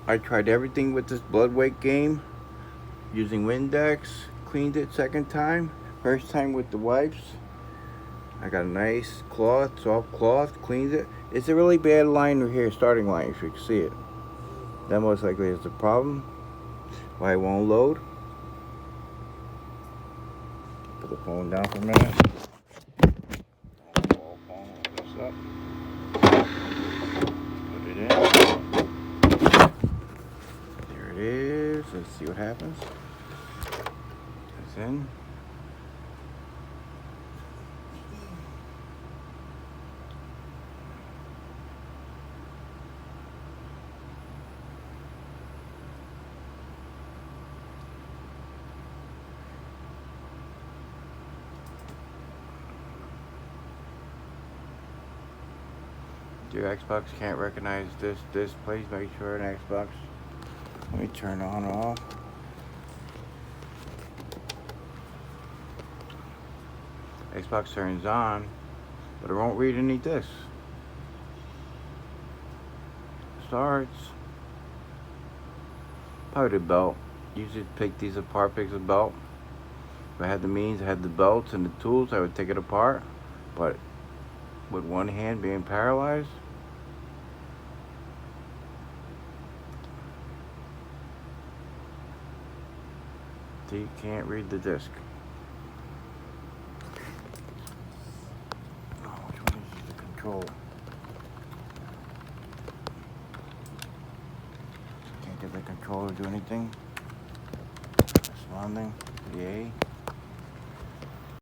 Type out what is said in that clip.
I tried everything with this blood weight game using Windex. Cleaned it second time. First time with the wipes. I got a nice cloth, soft cloth, cleaned it. It's a really bad line right here, starting line, if you can see it. That most likely is the problem. Why it won't load. Put the phone down for a minute. Open this up. Put it in. There it is. Let's see what happens. It's in. Your Xbox can't recognize this, please make sure an Xbox. Let me turn on or off. Xbox turns on, but it won't read any discs. Starts. Probably the belt. Usually pick these apart, pick the belt. If I had the means, I had the belts and the tools, I would take it apart. But with one hand being paralyzed, you can't read the disc. Oh, which one is the control? Can't get the controller to do anything. Responding to the A.